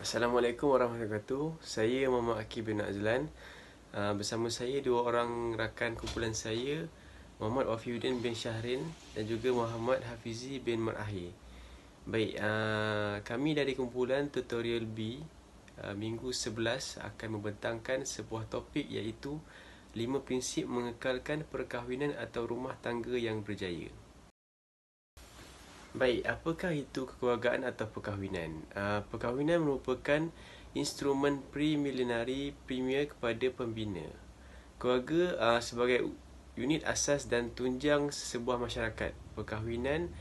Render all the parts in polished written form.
Assalamualaikum warahmatullahi wabarakatuh. Saya Muhammad Akib bin Azlan. Bersama saya dua orang rakan kumpulan saya, Muhammad Wafiuddin bin Syahrin dan juga Muhammad Hafizi bin Marahir. Baik, kami dari kumpulan Tutorial B minggu 11 akan membentangkan sebuah topik iaitu 5 prinsip mengekalkan perkahwinan atau rumah tangga yang berjaya. Baik, apakah itu kekeluargaan atau perkahwinan? Perkahwinan merupakan instrumen preliminary premier kepada pembina. Keluarga sebagai unit asas dan tunjang sebuah masyarakat. Perkahwinan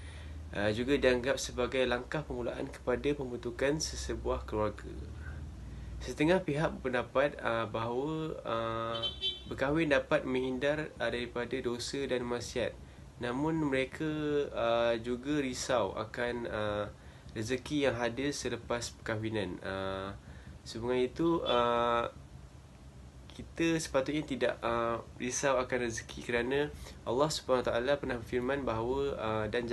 juga dianggap sebagai langkah permulaan kepada pembentukan sesebuah keluarga. Setengah pihak berpendapat bahawa berkahwin dapat menghindar daripada dosa dan maksiat. Namun mereka juga risau akan rezeki yang hadir selepas perkahwinan. Sebenarnya itu kita sepatutnya tidak risau akan rezeki, kerana Allah SWT pernah berfirman bahawa dan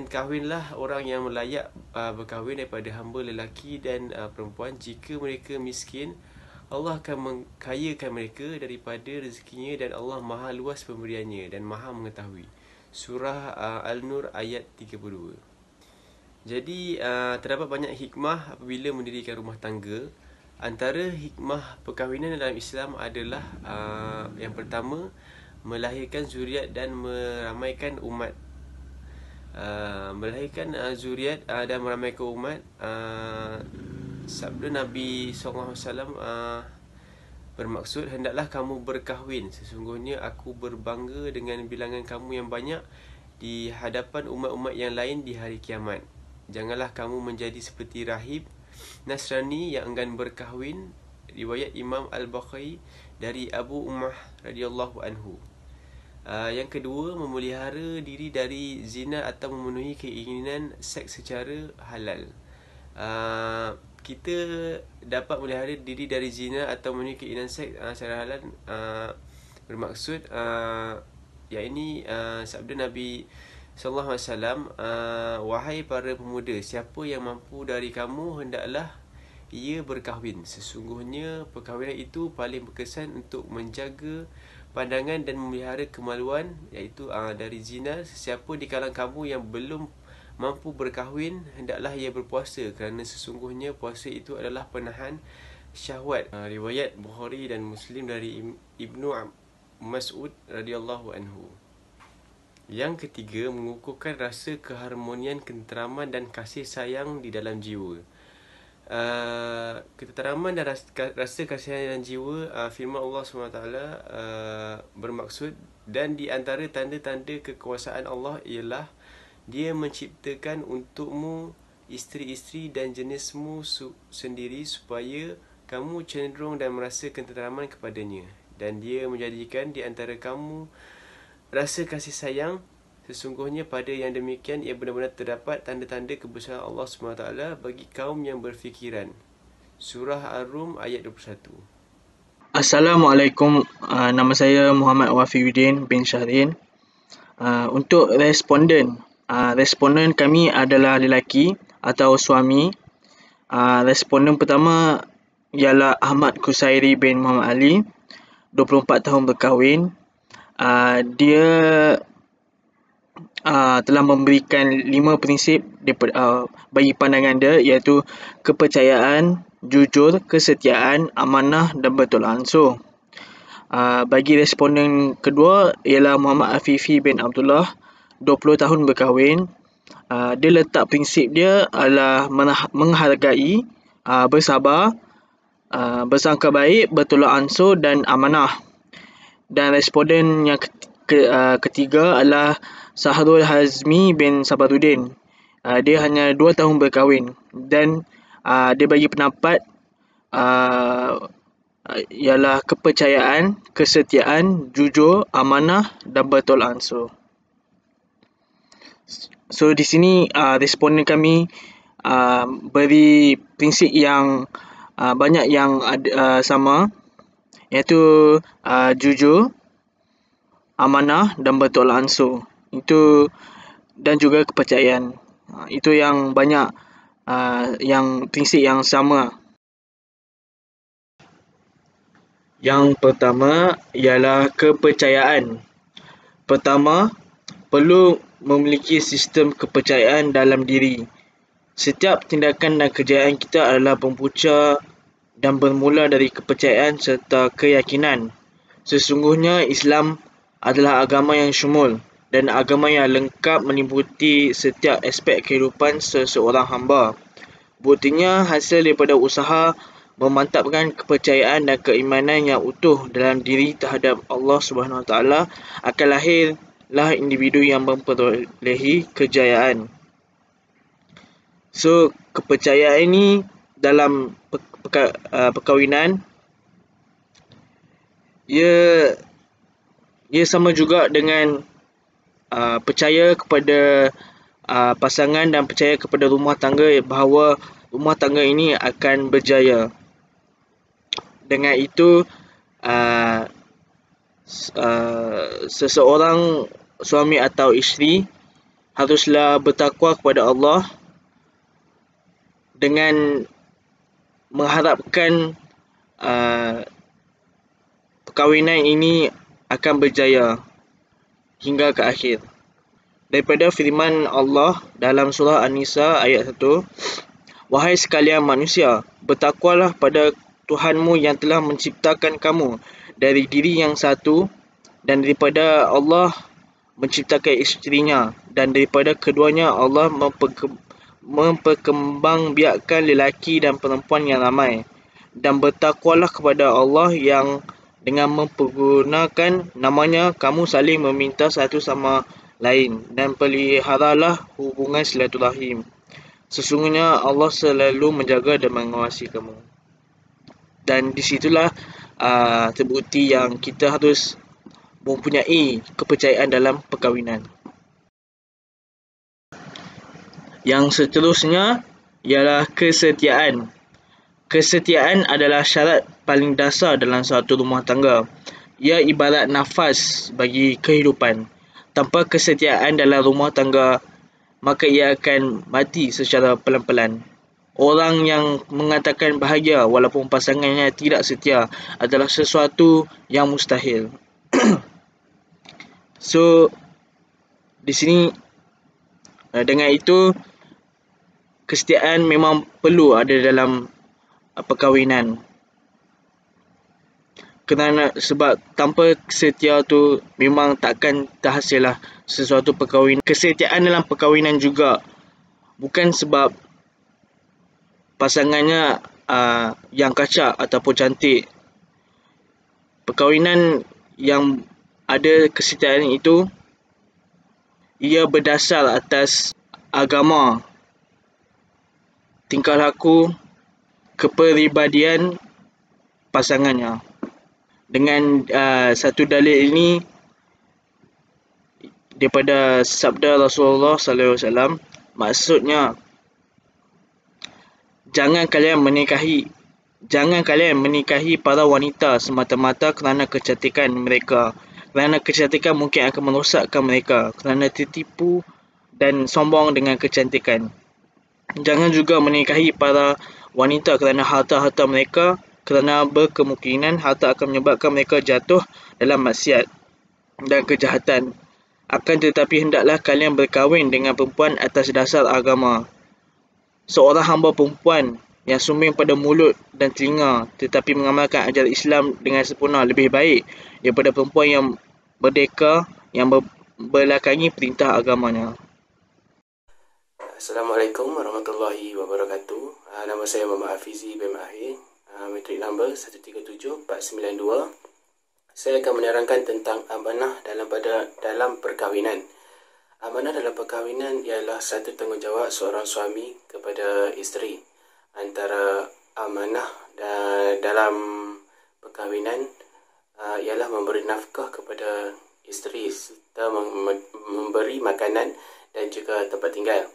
kahwinlah orang yang layak berkahwin daripada hamba lelaki dan perempuan. Jika mereka miskin, Allah akan mengkayakan mereka daripada rezekinya, dan Allah maha luas pemberiannya dan maha mengetahui. Surah Al-Nur ayat 32. Jadi terdapat banyak hikmah apabila mendirikan rumah tangga. Antara hikmah perkahwinan dalam Islam adalah yang pertama, melahirkan zuriat dan meramaikan umat. Dan meramaikan umat. Sabda Nabi SAW bermaksud, hendaklah kamu berkahwin, sesungguhnya aku berbangga dengan bilangan kamu yang banyak di hadapan umat-umat yang lain di hari kiamat. Janganlah kamu menjadi seperti rahib Nasrani yang enggan berkahwin. Riwayat Imam Al-Bukhari dari Abu Ummah radhiyallahu anhu. Yang kedua, memelihara diri dari zina atau memenuhi keinginan seks secara halal. Kita dapat memelihara diri dari zina atau memenuhi keinginan seks secara halal bermaksud sabda Nabi sallallahu alaihi wasallam, wahai para pemuda, siapa yang mampu dari kamu hendaklah ia berkahwin. Sesungguhnya perkahwinan itu paling berkesan untuk menjaga pandangan dan memelihara kemaluan, iaitu dari zina. Sesiapa di kalangan kamu yang belum mampu berkahwin, hendaklah ia berpuasa, kerana sesungguhnya puasa itu adalah penahan syahwat. Riwayat Bukhari dan Muslim dari Ibnu Mas'ud radhiyallahu anhu. Yang ketiga, mengukuhkan rasa keharmonian, ketenteraman dan kasih sayang di dalam jiwa. Ketenteraman dan rasa kasih sayang dalam jiwa, firman Allah SWT bermaksud, dan di antara tanda-tanda kekuasaan Allah ialah Dia menciptakan untukmu isteri-isteri dan jenismu sendiri supaya kamu cenderung dan merasa ketenteraman kepadanya, dan Dia menjadikan di antara kamu rasa kasih sayang. Sesungguhnya pada yang demikian ia benar-benar terdapat tanda-tanda kebesaran Allah SWT bagi kaum yang berfikiran. Surah Ar-Rum ayat 21. Assalamualaikum, nama saya Muhammad Wafiuddin bin Syahrin. Untuk responden kami adalah lelaki atau suami. Responden pertama ialah Ahmad Kusairi bin Muhammad Ali, 24 tahun berkahwin. Dia telah memberikan 5 prinsip bagi pandangan dia, iaitu kepercayaan, jujur, kesetiaan, amanah dan bertolak ansur. Bagi responden kedua ialah Muhammad Afifi bin Abdullah, 20 tahun berkahwin. Dia letak prinsip dia adalah menghargai, bersabar, bersangka baik, bertolak ansur dan amanah. Dan responden yang ketiga adalah Sahrul Hazmi bin Sabaruddin. Dia hanya 2 tahun berkahwin, dan dia bagi pendapat ialah kepercayaan, kesetiaan, jujur, amanah dan bertolak ansur. So di sini responden kami beri prinsip yang banyak yang sama, iaitu jujur, amanah dan bertolak ansur. Dan juga kepercayaan. Itu yang banyak yang prinsip yang sama. Yang pertama ialah kepercayaan. Pertama, perlu memiliki sistem kepercayaan dalam diri. Setiap tindakan dan kerjaan kita adalah berpunca dan bermula dari kepercayaan serta keyakinan. Sesungguhnya Islam adalah agama yang syumul dan agama yang lengkap meliputi setiap aspek kehidupan seseorang hamba. Buktinya hasil daripada usaha memantapkan kepercayaan dan keimanan yang utuh dalam diri terhadap Allah Subhanahu Wa Taala akan lahirlah individu yang memperolehi kejayaan. So, kepercayaan ini dalam perkahwinan ia sama juga dengan percaya kepada pasangan dan percaya kepada rumah tangga bahawa rumah tangga ini akan berjaya. Dengan itu, seseorang suami atau isteri haruslah bertakwa kepada Allah dengan mengharapkan perkahwinan ini akan berjaya hingga ke akhir. Daripada firman Allah dalam surah An-Nisa ayat 1, "Wahai sekalian manusia, bertakwalah pada Tuhanmu yang telah menciptakan kamu dari diri yang satu dan daripada Allah menciptakan isterinya dan daripada keduanya Allah memperkembangbiakkan lelaki dan perempuan yang ramai. Dan bertakwalah kepada Allah yang dengan mempergunakan namanya kamu saling meminta satu sama lain dan peliharalah hubungan silaturahim. Sesungguhnya Allah selalu menjaga dan mengawasi kamu." Dan di situlah terbukti yang kita harus mempunyai kepercayaan dalam perkahwinan. Yang seterusnya ialah kesetiaan. Kesetiaan adalah syarat paling dasar dalam suatu rumah tangga. Ia ibarat nafas bagi kehidupan. Tanpa kesetiaan dalam rumah tangga, maka ia akan mati secara pelan-pelan. Orang yang mengatakan bahagia walaupun pasangannya tidak setia adalah sesuatu yang mustahil. So, di sini dengan itu kesetiaan memang perlu ada dalam perkahwinan. Kerana sebab tanpa setia tu memang takkan terhasil lah sesuatu perkahwinan. Kesetiaan dalam perkahwinan juga bukan sebab pasangannya yang kacak ataupun cantik. Perkahwinan yang ada kesetiaan itu ia berdasar atas agama, tingkah laku, kepribadian pasangannya. Dengan satu dalil ini daripada sabda Rasulullah SAW, maksudnya jangan kalian menikahi para wanita semata-mata kerana kecantikan mereka. Kerana kecantikan mungkin akan merosakkan mereka kerana tertipu dan sombong dengan kecantikan. Jangan juga menikahi para wanita kerana harta-harta mereka, kerana berkemungkinan harta akan menyebabkan mereka jatuh dalam maksiat dan kejahatan. Akan tetapi hendaklah kalian berkahwin dengan perempuan atas dasar agama. Seorang hamba perempuan yang sumbing pada mulut dan telinga tetapi mengamalkan ajaran Islam dengan sempurna lebih baik daripada perempuan yang merdeka yang berbelakangi perintah agamanya. Assalamualaikum warahmatullahi wabarakatuh. Nama saya Muhammad Hafizi bin Mahir, matrik number 137492. Saya akan menerangkan tentang amanah dalam perkahwinan. Amanah dalam perkahwinan ialah satu tanggungjawab seorang suami kepada isteri. Antara amanah dalam perkahwinan ialah memberi nafkah kepada isteri serta memberi makanan dan juga tempat tinggal.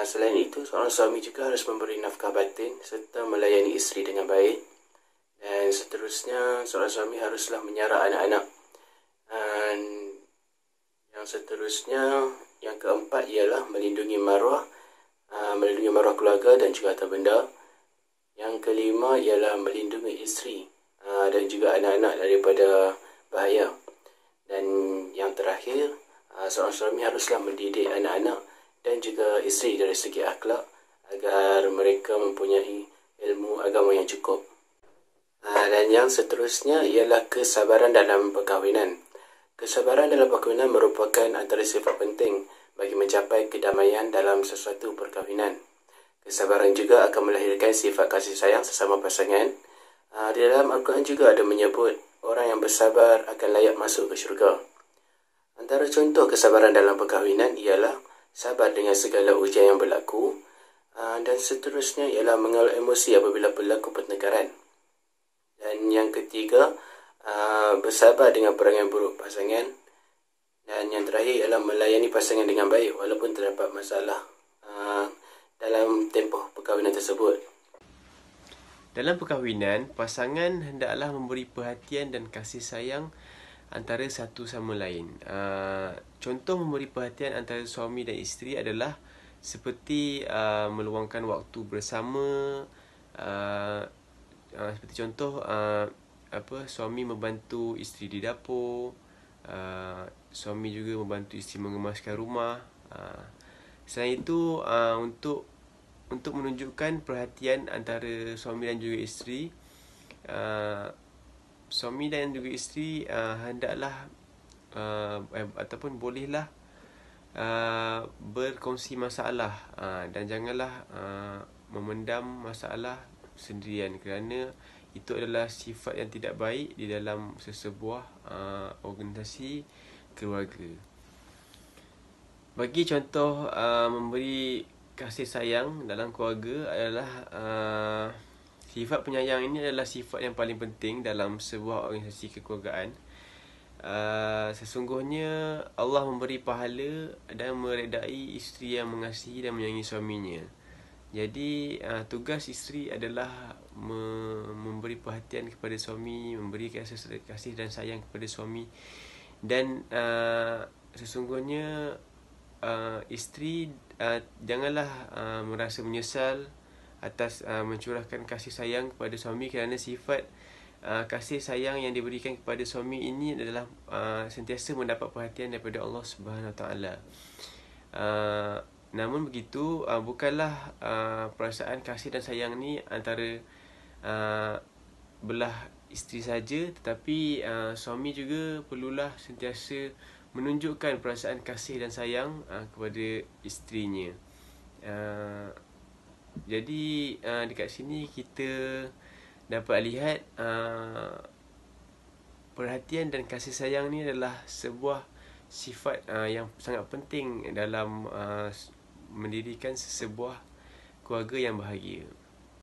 Selain itu, seorang suami juga harus memberi nafkah batin serta melayani isteri dengan baik. Dan seterusnya, seorang suami haruslah menyara anak-anak. Dan yang seterusnya, yang keempat ialah melindungi maruah melindungi maruah keluarga dan juga harta benda. Yang kelima ialah melindungi isteri dan juga anak-anak daripada bahaya. Dan yang terakhir, seorang suami haruslah mendidik anak-anak dan juga isteri dari segi akhlak agar mereka mempunyai ilmu agama yang cukup. Dan yang seterusnya ialah kesabaran dalam perkahwinan. Kesabaran dalam perkahwinan merupakan antara sifat penting bagi mencapai kedamaian dalam sesuatu perkahwinan. Kesabaran juga akan melahirkan sifat kasih sayang sesama pasangan. Di dalam Al-Quran juga ada menyebut orang yang bersabar akan layak masuk ke syurga. Antara contoh kesabaran dalam perkahwinan ialah sabar dengan segala ujian yang berlaku, dan seterusnya ialah mengelola emosi apabila berlaku pertengkaran. Dan yang ketiga, bersabar dengan perangai buruk pasangan. Dan yang terakhir ialah melayani pasangan dengan baik walaupun terdapat masalah dalam tempoh perkahwinan tersebut. Dalam perkahwinan, pasangan hendaklah memberi perhatian dan kasih sayang antara satu sama lain. Contoh memberi perhatian antara suami dan isteri adalah seperti meluangkan waktu bersama. Seperti contoh, suami membantu isteri di dapur, suami juga membantu isteri mengemaskan rumah. Selain itu, untuk menunjukkan perhatian antara suami dan juga isteri, suami dan juga isteri hendaklah ataupun bolehlah berkongsi masalah, dan janganlah memendam masalah sendirian, kerana itu adalah sifat yang tidak baik di dalam sesebuah organisasi keluarga. Bagi contoh memberi kasih sayang dalam keluarga adalah sifat penyayang ini adalah sifat yang paling penting dalam sebuah organisasi kekeluargaan. Sesungguhnya Allah memberi pahala dan meredai isteri yang mengasihi dan menyayangi suaminya. Jadi tugas isteri adalah memberi perhatian kepada suami, memberi kasih dan sayang kepada suami. Dan sesungguhnya isteri janganlah merasa menyesal atas mencurahkan kasih sayang kepada suami, kerana sifat kasih sayang yang diberikan kepada suami ini adalah sentiasa mendapat perhatian daripada Allah Subhanahu Wa Taala. Namun begitu, bukanlah perasaan kasih dan sayang ni antara belah isteri saja, tetapi suami juga perlulah sentiasa menunjukkan perasaan kasih dan sayang kepada isterinya. Jadi dekat sini kita dapat lihat perhatian dan kasih sayang ni adalah sebuah sifat yang sangat penting dalam mendirikan sebuah keluarga yang bahagia.